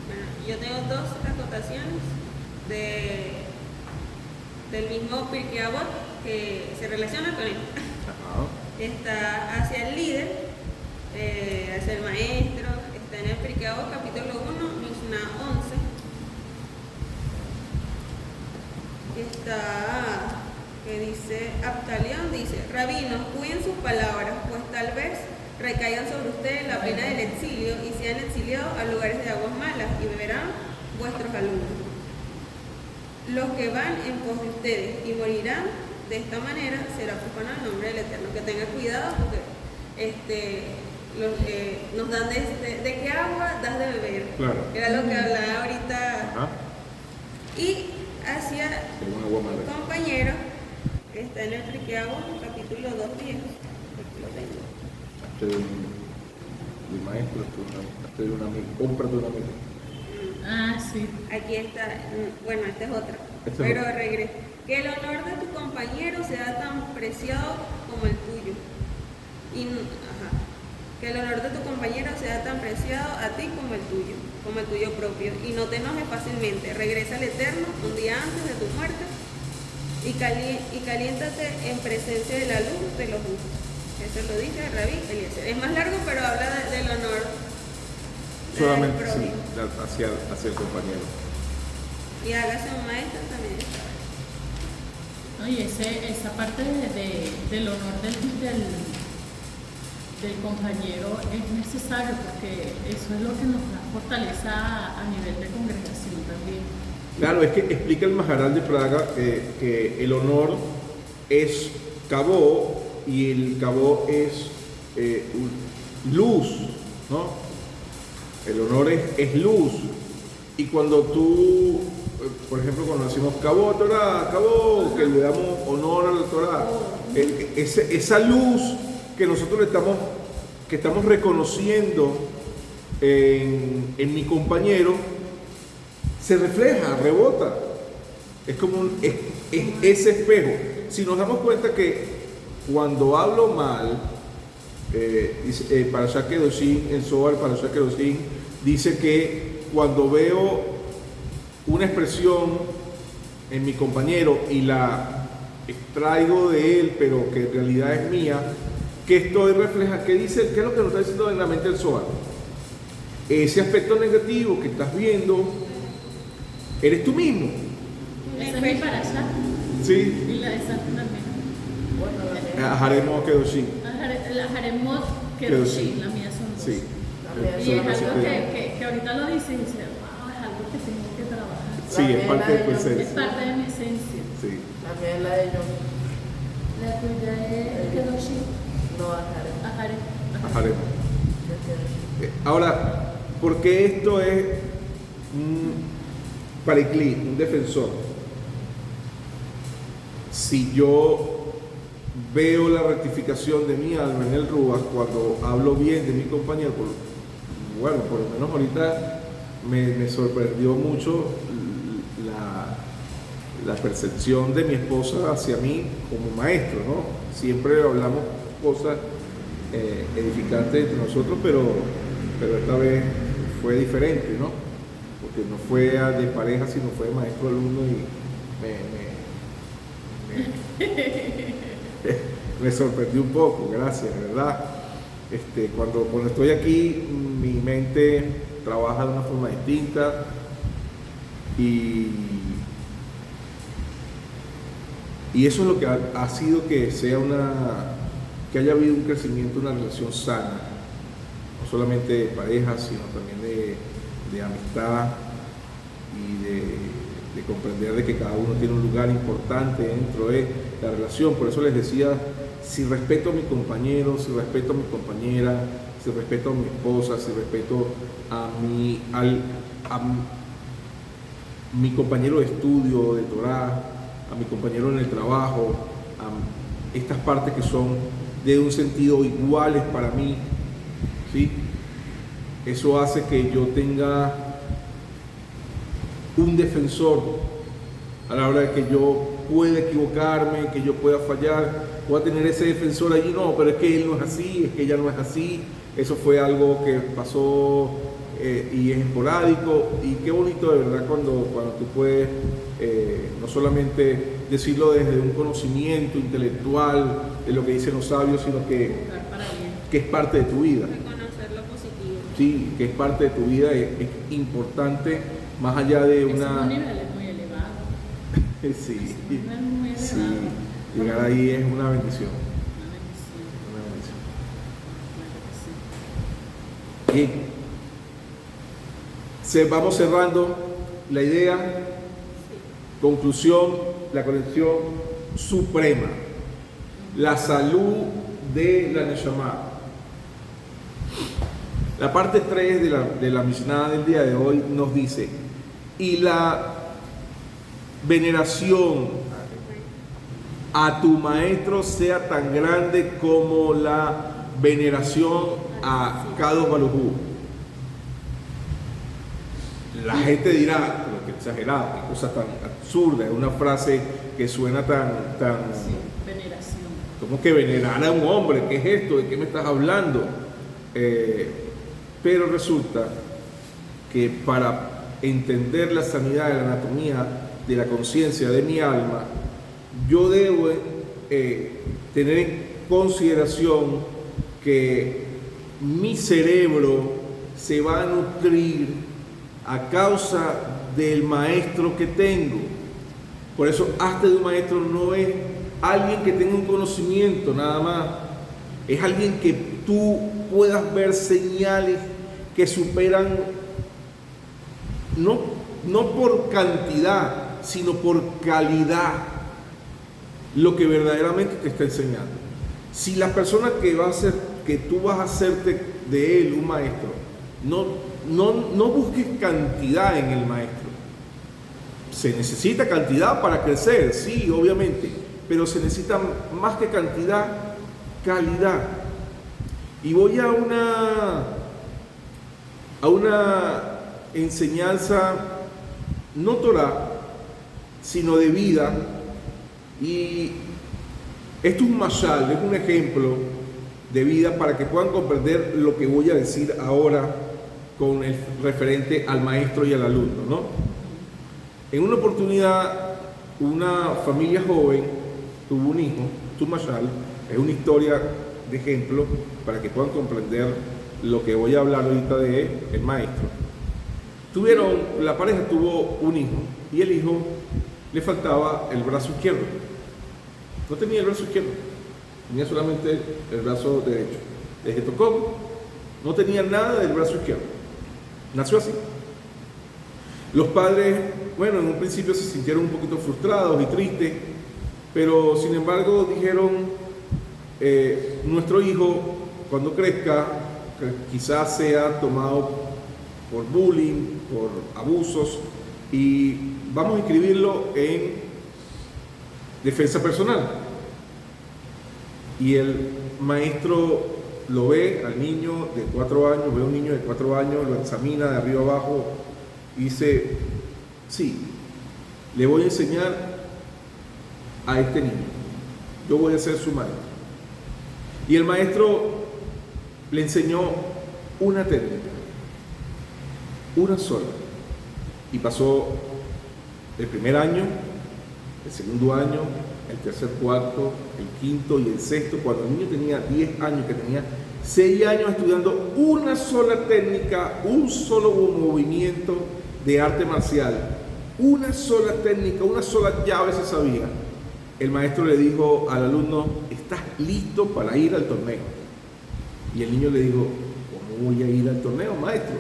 Bueno, yo tengo dos acotaciones del mismo Pirkei Avot que se relaciona con él. Ajá. Está hacia el líder, hacia el maestro, está en el Pirkei Avot capítulo 1, Mishnah 11. Está, que dice, Abtalión dice, rabinos, cuiden sus palabras, pues tal vez recaigan sobre ustedes la pena del exilio y sean exiliados a lugares de aguas malas y beberán vuestros alumnos. Los que van en pos de ustedes y morirán de esta manera será profano el nombre del Eterno. Que tengan cuidado porque nos dan de qué agua das de beber. Claro. Era lo que hablaba ahorita. Ajá. Y hacia Tengo una agua un mala. compañero que está en el Pirkei Avot, capítulo 2, 10. Aquí lo tengo. Hazte de un maestro, hazte de un amigo, cómprate un amigo. Ah, sí. Aquí está, bueno, esta es otra, Esta es pero otra. regreso. Que el honor de tu compañero sea tan preciado como el tuyo. Que el honor de tu compañero sea tan preciado a ti como el tuyo propio. Y no te enojes fácilmente. Regresa al Eterno un día antes de tu muerte y caliéntate en presencia de la luz de los justos. Eso lo dice el Rabí Eliezer. Es más largo, pero habla del honor. Solamente del sí, prójimo. hacia el compañero. Y hágase un maestro también está. No, y esa parte del honor del compañero es necesario porque eso es lo que nos da fortaleza a nivel de congregación también. Claro, es que explica el Maharal de Praga que el honor es cabó y el cabó es luz, ¿no? El honor es luz. Y cuando tú, por ejemplo, cuando decimos cabó Torah, cabó, que le damos honor a la Torah, esa luz que nosotros estamos reconociendo en mi compañero, se refleja, rebota. Es como es ese espejo. Si nos damos cuenta que cuando hablo mal, para Parashat Kedoshim, en Zohar, Parashat Kedoshim, dice que cuando veo una expresión en mi compañero y la extraigo de él, pero que en realidad es mía, que estoy refleja, ¿qué dice? ¿Qué es lo que nos está diciendo en la mente del Zohar? Ese aspecto negativo que estás viendo, eres tú mismo. Esa es mi parasha Sí. y la de Santa también. Haremos Kedoshim. La Jaremot Kedoshim. Kedoshim, la mía son dos. Sí. Y es algo que ahorita lo dice y dice, wow, es algo que tengo que trabajar. Sí, es parte de tu Es esencia. parte de mi esencia. Sí. La mía es la de yo. La tuya es Kedoshim. No, Ajare. Haremos. Ahora, ¿por qué esto es un paraclí, un defensor? Si yo veo la rectificación de mi alma en el Ruach cuando hablo bien de mi compañero, bueno, por lo menos ahorita me sorprendió mucho la percepción de mi esposa hacia mí como maestro, ¿no? Siempre hablamos cosas edificantes entre nosotros, pero esta vez fue diferente, ¿no? Porque no fue de pareja, sino fue de maestro-alumno y me sorprendió un poco, gracias, ¿verdad? Cuando estoy aquí, mi mente trabaja de una forma distinta y eso es lo que ha sido que haya habido un crecimiento, una relación sana, no solamente de pareja, sino también de amistad y de comprender de que cada uno tiene un lugar importante dentro de la relación. Por eso les decía, si respeto a mi compañero, si respeto a mi compañera, si respeto a mi esposa, si respeto a mi compañero de estudio, de Torah, a mi compañero en el trabajo, a estas partes que son de un sentido iguales para mí, ¿sí? Eso hace que yo tenga un defensor a la hora de que yo pueda equivocarme, que yo pueda fallar, voy a tener ese defensor allí. No, pero es que él no es así, es que ella no es así, eso fue algo que pasó y es esporádico. Y qué bonito de verdad cuando tú puedes no solamente decirlo desde un conocimiento intelectual de lo que dicen los sabios, sino que es parte de tu vida. Reconocer lo positivo. Sí, que es parte de tu vida, es importante, más allá de una... Es un nivel muy elevado. Sí, Es un nivel muy elevado. sí, llegar ahí es una bendición. Una bendición, Una bendición. claro que sí. Bien, vamos cerrando la idea. Conclusión, la conexión suprema, la salud de la Neshama. La parte 3 de la Mishnah del día de hoy nos dice: y la veneración a tu maestro sea tan grande como la veneración a Kadosh Baruj Hu. La gente dirá, pero qué exagerado, qué cosa tan absurda, es una frase que suena tan Sí, veneración. ¿cómo que venerar a un hombre? ¿Qué es esto? ¿De qué me estás hablando? Pero resulta que para entender la sanidad de la anatomía de la conciencia de mi alma, yo debo tener en consideración que mi cerebro se va a nutrir a causa del maestro que tengo. Por eso, hasta de un maestro no es alguien que tenga un conocimiento nada más, es alguien que tú puedas ver señales que superan no por cantidad, sino por calidad lo que verdaderamente te está enseñando. Si la persona que tú vas a hacerte de él un maestro, no busques cantidad en el maestro. Se necesita cantidad para crecer, sí, obviamente, pero se necesita más que cantidad, calidad. Y voy a una enseñanza no Torah, sino de vida. Y esto es un mashal, es un ejemplo de vida para que puedan comprender lo que voy a decir ahora con el referente al maestro y al alumno, ¿no? En una oportunidad, una familia joven tuvo un hijo, tu mashal, es una historia de ejemplo para que puedan comprender lo que voy a hablar ahorita de el maestro. La pareja tuvo un hijo y el hijo le faltaba el brazo izquierdo. No tenía el brazo izquierdo, tenía solamente el brazo derecho. Desde tocó, no tenía nada del brazo izquierdo. Nació así. Los padres, bueno, en un principio se sintieron un poquito frustrados y tristes, pero sin embargo dijeron, nuestro hijo cuando crezca quizás sea tomado por bullying, por abusos, y vamos a inscribirlo en defensa personal. Y el maestro lo ve al niño de 4 años, ve a un niño de 4 años, lo examina de arriba abajo y dice, sí, le voy a enseñar a este niño. Yo voy a ser su maestro. Y el maestro le enseñó una técnica, una sola. Y pasó el primer año, el segundo año, el tercer, cuarto, el quinto y el sexto. Cuando el niño tenía 10 años, que tenía 6 años estudiando una sola técnica, un solo movimiento de arte marcial, una sola técnica, una sola llave se sabía. El maestro le dijo al alumno: ¿estás listo para ir al torneo? Y el niño le dijo: ¿cómo voy a ir al torneo, maestro?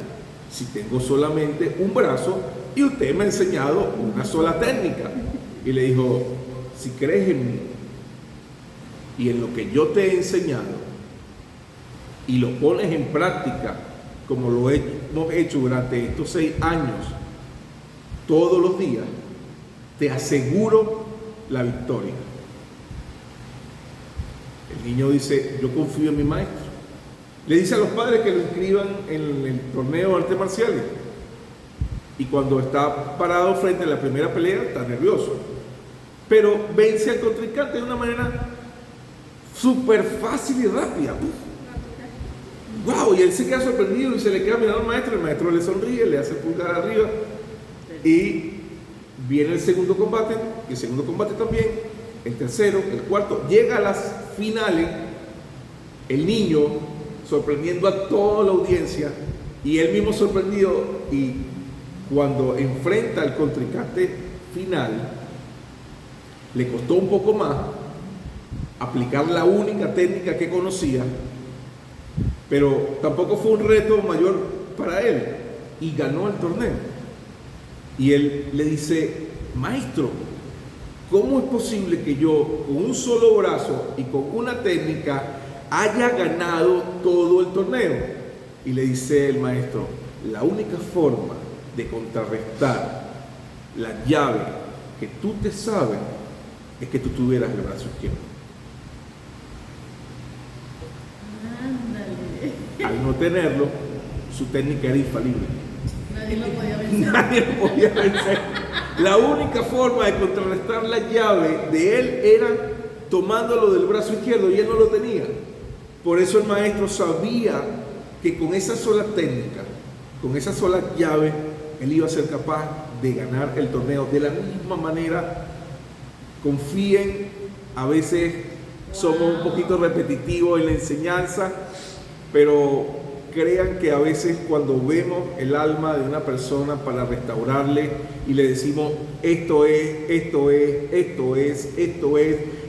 Si tengo solamente un brazo y usted me ha enseñado una sola técnica. Y le dijo: si crees en mí y en lo que yo te he enseñado y lo pones en práctica como lo hemos hecho durante estos 6 años, todos los días, te aseguro la victoria. El niño dice: yo confío en mi maestro. Le dice a los padres que lo inscriban en el torneo de artes marciales. Y cuando está parado frente a la primera pelea, está nervioso. Pero vence al contrincante de una manera súper fácil y rápida. ¡Wow! Y él se queda sorprendido y se le queda mirando al maestro. El maestro le sonríe, le hace pulgar arriba. Y viene el segundo combate, el segundo combate también, el tercero, el cuarto. Llega a las finales el niño sorprendiendo a toda la audiencia y él mismo sorprendido. Y cuando enfrenta al contrincante final, le costó un poco más aplicar la única técnica que conocía, pero tampoco fue un reto mayor para él y ganó el torneo. Y él le dice: maestro, ¿cómo es posible que yo con un solo brazo y con una técnica haya ganado todo el torneo? Y le dice el maestro: la única forma de contrarrestar la llave que tú te sabes es que tú tuvieras el brazo izquierdo. Ándale. Al no tenerlo, su técnica era infalible. Nadie lo podía vencer. Nadie lo podía vencer. La única forma de contrarrestar la llave de él era tomándolo del brazo izquierdo, y él no lo tenía. Por eso el maestro sabía que con esa sola técnica, con esa sola llave, él iba a ser capaz de ganar el torneo. De la misma manera, confíen, a veces somos un poquito repetitivos en la enseñanza, pero crean que a veces cuando vemos el alma de una persona para restaurarle y le decimos: esto es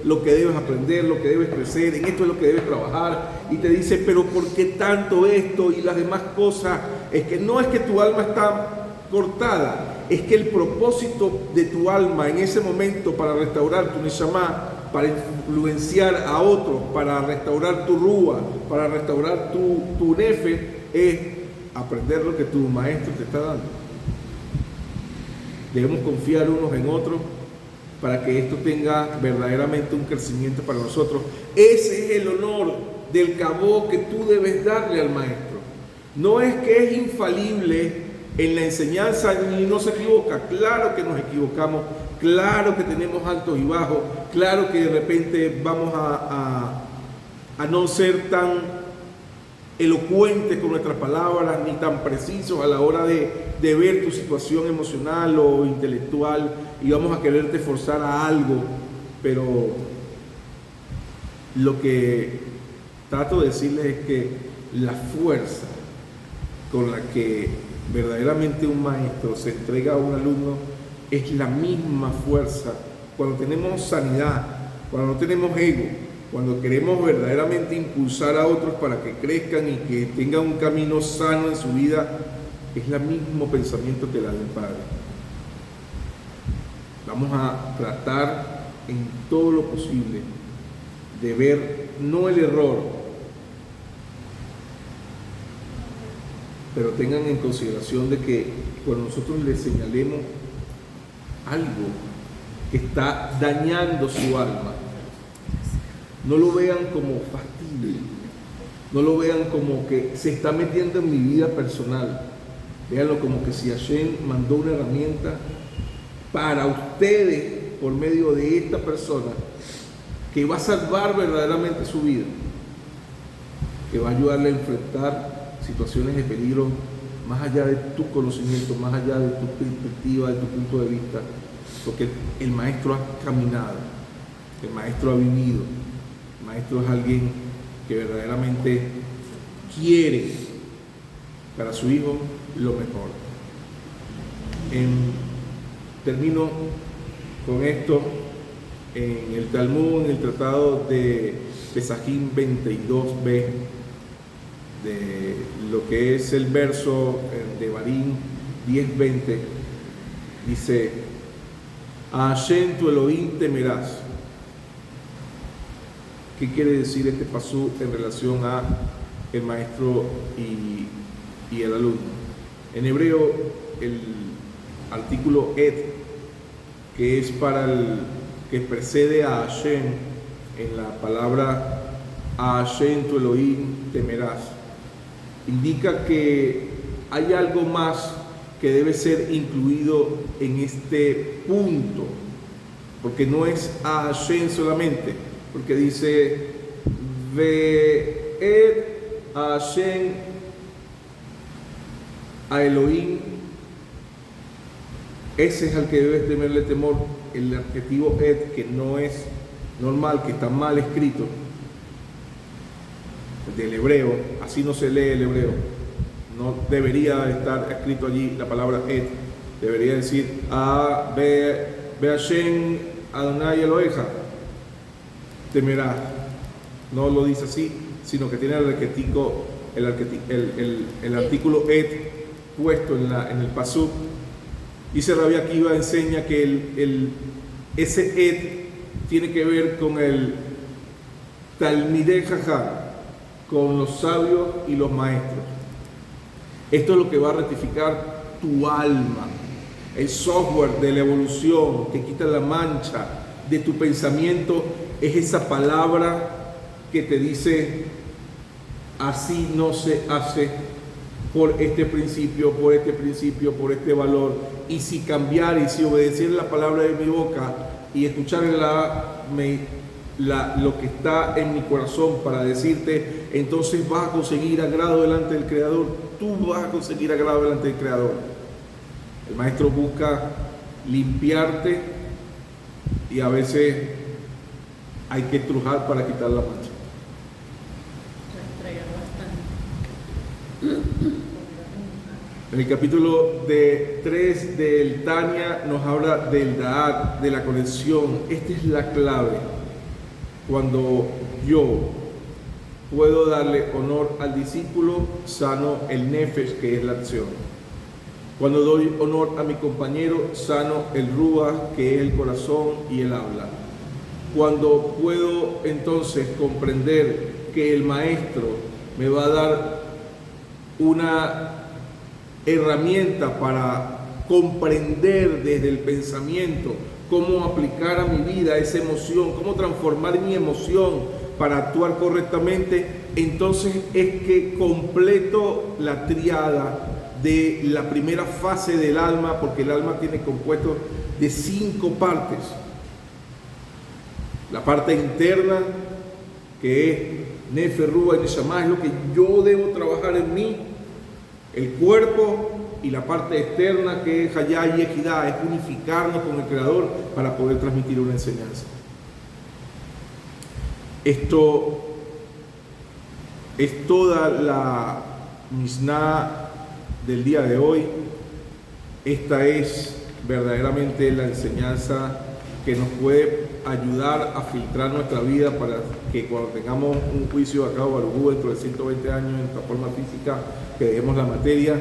lo que debes aprender, lo que debes crecer, en esto es lo que debes trabajar, y te dice: pero ¿por qué tanto esto y las demás cosas? Es que no es que tu alma está cortada, es que el propósito de tu alma en ese momento para restaurar tu neshama, para influenciar a otros, para restaurar tu rúa, para restaurar tu nefe, es aprender lo que tu maestro te está dando. Debemos confiar unos en otros para que esto tenga verdaderamente un crecimiento para nosotros. Ese es el honor del cabó que tú debes darle al maestro. No es que es infalible en la enseñanza y no se equivoca. Claro que nos equivocamos, claro que tenemos altos y bajos, claro que de repente vamos a no ser tan elocuentes con nuestras palabras, ni tan precisos a la hora de ver tu situación emocional o intelectual, y vamos a quererte forzar a algo. Pero lo que trato de decirles es que la fuerza con la que verdaderamente un maestro se entrega a un alumno es la misma fuerza cuando tenemos sanidad, cuando no tenemos ego, cuando queremos verdaderamente impulsar a otros para que crezcan y que tengan un camino sano en su vida. Es el mismo pensamiento que la del Padre. Vamos a tratar en todo lo posible de ver no el error, pero tengan en consideración de que cuando nosotros les señalemos algo que está dañando su alma, no lo vean como fastidio, no lo vean como que se está metiendo en mi vida personal. Véanlo como que si Hashem mandó una herramienta para ustedes por medio de esta persona que va a salvar verdaderamente su vida, que va a ayudarle a enfrentar situaciones de peligro más allá de tu conocimiento, más allá de tu perspectiva, de tu punto de vista, porque el maestro ha caminado, el maestro ha vivido, el maestro es alguien que verdaderamente quiere para su hijo lo mejor. Termino con esto. En el Talmud, en el tratado de Pesajim 22b, de lo que es el verso de Barín 10:20, dice: a Hashem tu Elohim temerás. ¿Qué quiere decir este pasú en relación a el maestro y el alumno? En hebreo, el artículo et, que es para que precede a Hashem, en la palabra a Hashem tu Elohim temerás, indica que hay algo más que debe ser incluido en este punto, porque no es a Hashem solamente, porque dice Ve'et a Hashem a Elohim, ese es al que debes temerle temor. El adjetivo et, que no es normal, que está mal escrito del hebreo, así no se lee el hebreo, no debería estar escrito allí la palabra et, debería decir a Hashem Adonai Eloheja temerás. No lo dice así, sino que tiene el artículo et puesto en el pasuk. Dice Rabbi Akiva, enseña que ese et tiene que ver con el Talmidei Jajam, con los sabios y los maestros. Esto es lo que va a rectificar tu alma, el software de la evolución que quita la mancha de tu pensamiento. Es esa palabra que te dice: así no se hace, por este principio, por este valor. Y si cambiar y si obedecer la palabra de mi boca y escuchar lo que está en mi corazón para decirte, entonces vas a conseguir agrado delante del Creador. Tú vas a conseguir agrado delante del Creador. El maestro busca limpiarte y a veces hay que estrujar para quitar la mancha. En el capítulo 3 del Tania nos habla del Da'at, de la conexión. Esta es la clave. Cuando yo puedo darle honor al discípulo, sano el nefesh, que es la acción. Cuando doy honor a mi compañero, sano el ruach, que es el corazón y el habla. Cuando puedo entonces comprender que el maestro me va a dar una herramienta para comprender desde el pensamiento cómo aplicar a mi vida esa emoción, cómo transformar mi emoción para actuar correctamente, entonces es que completo la triada de la primera fase del alma, porque el alma tiene compuesto de 5 partes. La parte interna, que es Nefe, Ruach y Neshama, es lo que yo debo trabajar en mí. El cuerpo, y la parte externa, que es Hayá y Ejidá, es unificarnos con el Creador para poder transmitir una enseñanza. Esto es toda la Mishnah del día de hoy. Esta es verdaderamente la enseñanza que nos puede ayudar a filtrar nuestra vida para que cuando tengamos un juicio a cabo dentro de 120 años en nuestra forma física, que dejemos la materia,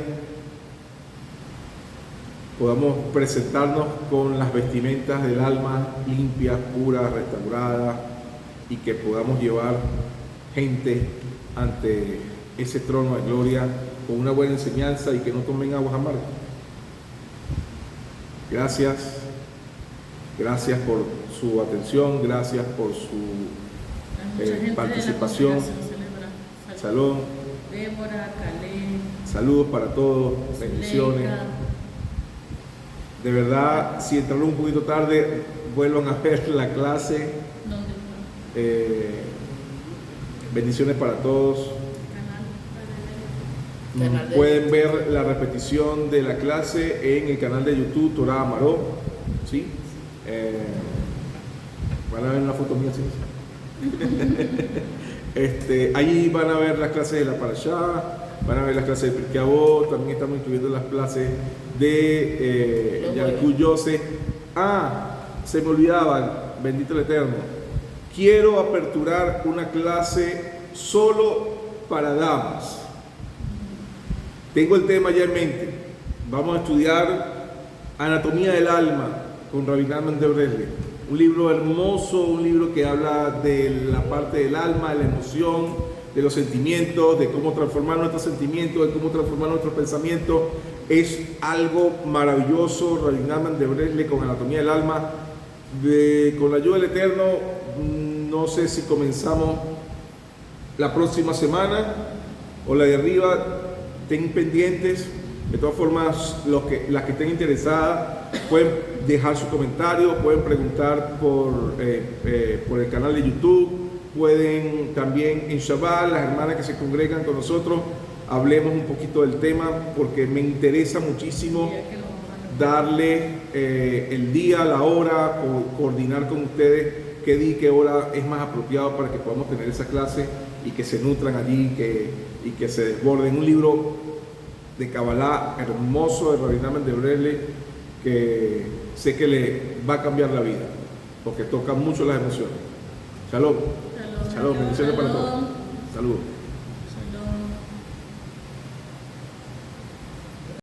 podamos presentarnos con las vestimentas del alma limpias, puras, restauradas, y que podamos llevar gente ante ese trono de gloria con una buena enseñanza y que no tomen aguas amargas. Gracias por su atención, gracias por su participación. Salón. Débora, Calé. Saludos para todos, bendiciones. De verdad, si entraron un poquito tarde, vuelvan a ver la clase. ¿Dónde está? Bendiciones para todos. Canal de Pueden ver la repetición de la clase en el canal de YouTube Torah Amaró, ¿sí? Van a ver una foto mía, ¿sí? Ahí van a ver las clases de la Parashá, van a ver las clases de Pirkei Avot, también estamos incluyendo las clases de Yalkut Yosef. Se me olvidaba, bendito el Eterno. Quiero aperturar una clase solo para damas. Tengo el tema ya en mente. Vamos a estudiar Anatomía del Alma con Rabbi Nachman de Breslev. Un libro hermoso, un libro que habla de la parte del alma, de la emoción, de los sentimientos, de cómo transformar nuestros sentimientos, de cómo transformar nuestros pensamientos. Es algo maravilloso. Rabbi Nachman de Breslev con Anatomía del Alma. Con la ayuda del Eterno, no sé si comenzamos la próxima semana o la de arriba. Estén pendientes. De todas formas, las que estén interesadas pueden dejar sus comentarios, pueden preguntar por el canal de YouTube, pueden también en Shabbat, las hermanas que se congregan con nosotros, hablemos un poquito del tema, porque me interesa muchísimo darle el día, la hora, o coordinar con ustedes qué día y qué hora es más apropiado para que podamos tener esa clase y que se nutran allí y que se desborden. Un libro de Kabbalah hermoso de Rabbi Nachman de Breslev que sé que le va a cambiar la vida porque toca mucho las emociones. Shalom. Shalom. Bendiciones para todos. Saludos.